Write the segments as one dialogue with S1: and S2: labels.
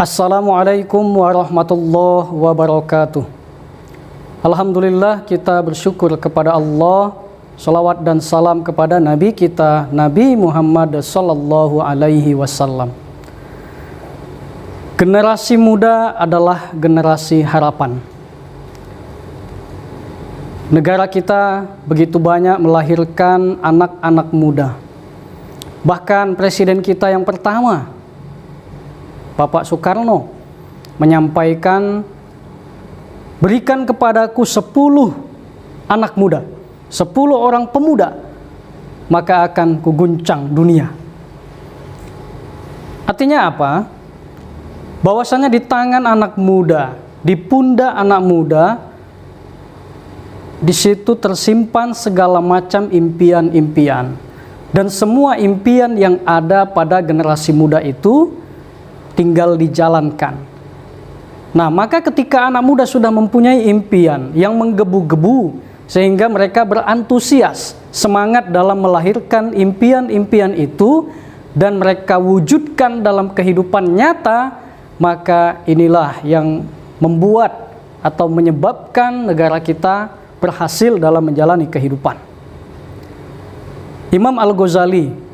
S1: Assalamualaikum warahmatullahi wabarakatuh. Alhamdulillah, kita bersyukur kepada Allah. Salawat dan salam kepada Nabi kita, Nabi Muhammad sallallahu alaihi wasallam. Generasi muda adalah generasi harapan. Negara kita begitu banyak melahirkan anak-anak muda. Bahkan presiden kita yang pertama, Bapak Soekarno, menyampaikan, berikan kepadaku 10 anak muda, 10 orang pemuda, maka akan kuguncang dunia. Artinya apa? Bahwasanya di tangan anak muda, di pundak anak muda, di situ tersimpan segala macam impian-impian. Dan semua impian yang ada pada generasi muda itu tinggal dijalankan. Nah, maka ketika anak muda sudah mempunyai impian yang menggebu-gebu, sehingga mereka berantusias, semangat dalam melahirkan impian-impian itu, dan mereka wujudkan dalam kehidupan nyata, maka inilah yang membuat atau menyebabkan negara kita berhasil dalam menjalani kehidupan. Imam Al-Ghazali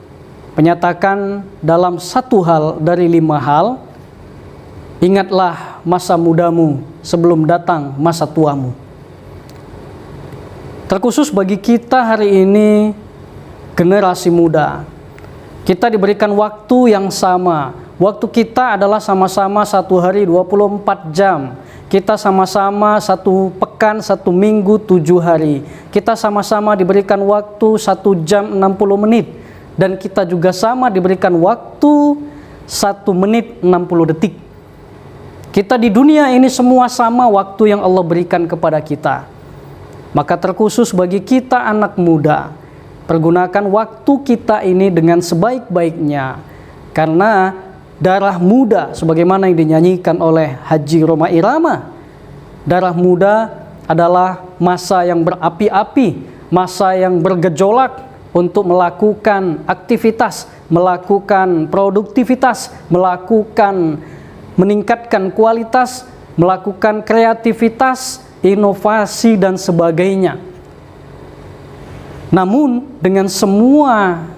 S1: menyatakan dalam satu hal dari 5 hal, ingatlah masa mudamu sebelum datang masa tuamu. Terkhusus bagi kita hari ini, generasi muda, kita diberikan waktu yang sama. Waktu kita adalah sama-sama 1 hari 24 jam. Kita sama-sama 1 pekan, 1 minggu, 7 hari. Kita sama-sama diberikan waktu 1 jam 60 menit. Dan kita juga sama diberikan waktu 1 menit 60 detik. Kita di dunia ini semua sama waktu yang Allah berikan kepada kita. Maka terkhusus bagi kita anak muda, pergunakan waktu kita ini dengan sebaik-baiknya. Karena darah muda, sebagaimana yang dinyanyikan oleh Haji Rhoma Irama, darah muda adalah masa yang berapi-api, masa yang bergejolak untuk melakukan aktivitas, melakukan produktivitas, meningkatkan kualitas, melakukan kreativitas, inovasi dan sebagainya. Namun dengan semua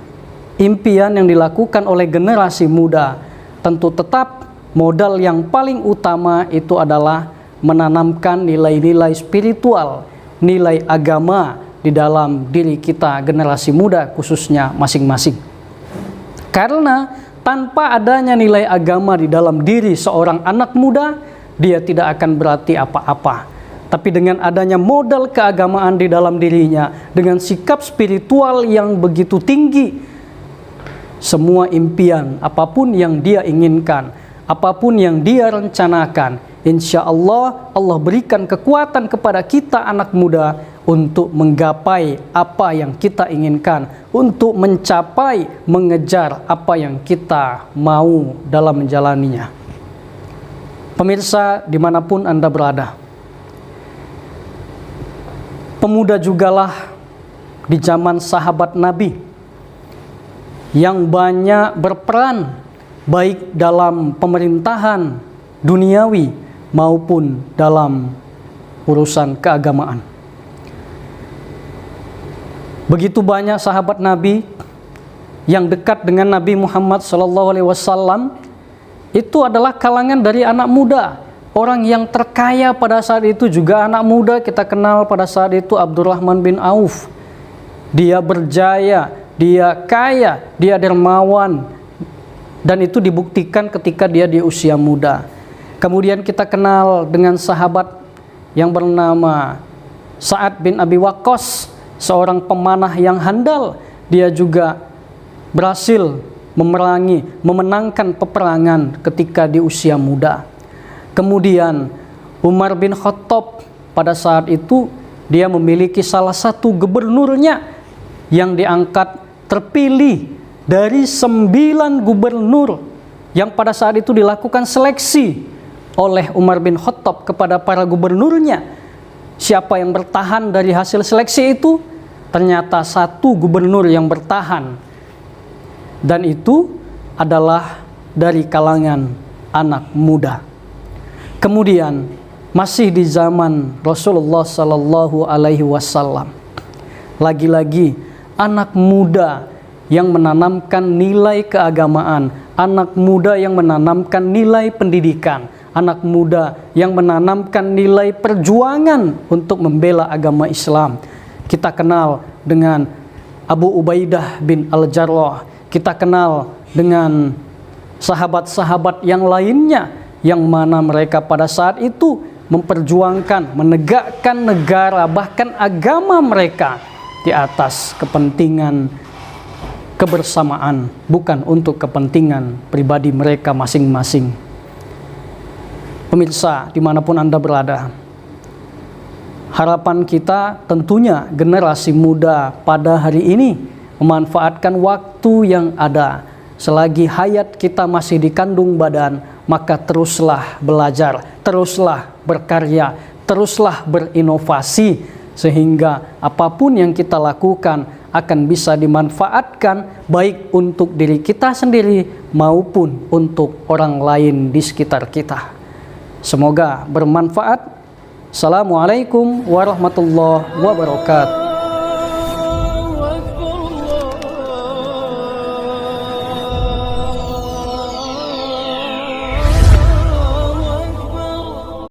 S1: impian yang dilakukan oleh generasi muda, tentu tetap modal yang paling utama itu adalah menanamkan nilai-nilai spiritual, nilai agama di dalam diri kita generasi muda khususnya masing-masing. Karena tanpa adanya nilai agama di dalam diri seorang anak muda, dia tidak akan berarti apa-apa. Tapi dengan adanya modal keagamaan di dalam dirinya, dengan sikap spiritual yang begitu tinggi, semua impian, apapun yang dia inginkan, apapun yang dia rencanakan, insya Allah, Allah berikan kekuatan kepada kita anak muda untuk menggapai apa yang kita inginkan, untuk mencapai, mengejar apa yang kita mau dalam menjalaninya. Pemirsa dimanapun Anda berada, pemuda jugalah di zaman sahabat Nabi yang banyak berperan baik dalam pemerintahan duniawi maupun dalam urusan keagamaan. Begitu banyak sahabat Nabi yang dekat dengan Nabi Muhammad SAW, itu adalah kalangan dari anak muda. Orang yang terkaya pada saat itu juga anak muda. Kita kenal pada saat itu Abdurrahman bin Auf. Dia berjaya, dia kaya, dia dermawan. Dan itu dibuktikan ketika dia di usia muda. Kemudian kita kenal dengan sahabat yang bernama Sa'ad bin Abi Waqqas, seorang pemanah yang handal. Dia juga berhasil memenangkan peperangan ketika di usia muda. Kemudian Umar bin Khattab pada saat itu dia memiliki salah satu gubernurnya yang diangkat terpilih dari 9 gubernur yang pada saat itu dilakukan seleksi oleh Umar bin Khattab kepada para gubernurnya. Siapa yang bertahan dari hasil seleksi itu? Ternyata 1 gubernur yang bertahan, dan itu adalah dari kalangan anak muda. Kemudian masih di zaman Rasulullah Sallallahu Alaihi Wasallam, lagi-lagi anak muda yang menanamkan nilai keagamaan, anak muda yang menanamkan nilai pendidikan, anak muda yang menanamkan nilai perjuangan untuk membela agama Islam. Kita kenal dengan Abu Ubaidah bin Al-Jarrah, kita kenal dengan sahabat-sahabat yang lainnya, yang mana mereka pada saat itu memperjuangkan, menegakkan negara, bahkan agama mereka di atas kepentingan kebersamaan, bukan untuk kepentingan pribadi mereka masing-masing. Pemirsa, dimanapun Anda berada, harapan kita tentunya generasi muda pada hari ini memanfaatkan waktu yang ada. Selagi hayat kita masih di kandung badan, maka teruslah belajar, teruslah berkarya, teruslah berinovasi, sehingga apapun yang kita lakukan akan bisa dimanfaatkan baik untuk diri kita sendiri maupun untuk orang lain di sekitar kita. Semoga bermanfaat. Assalamualaikum warahmatullahi wabarakatuh.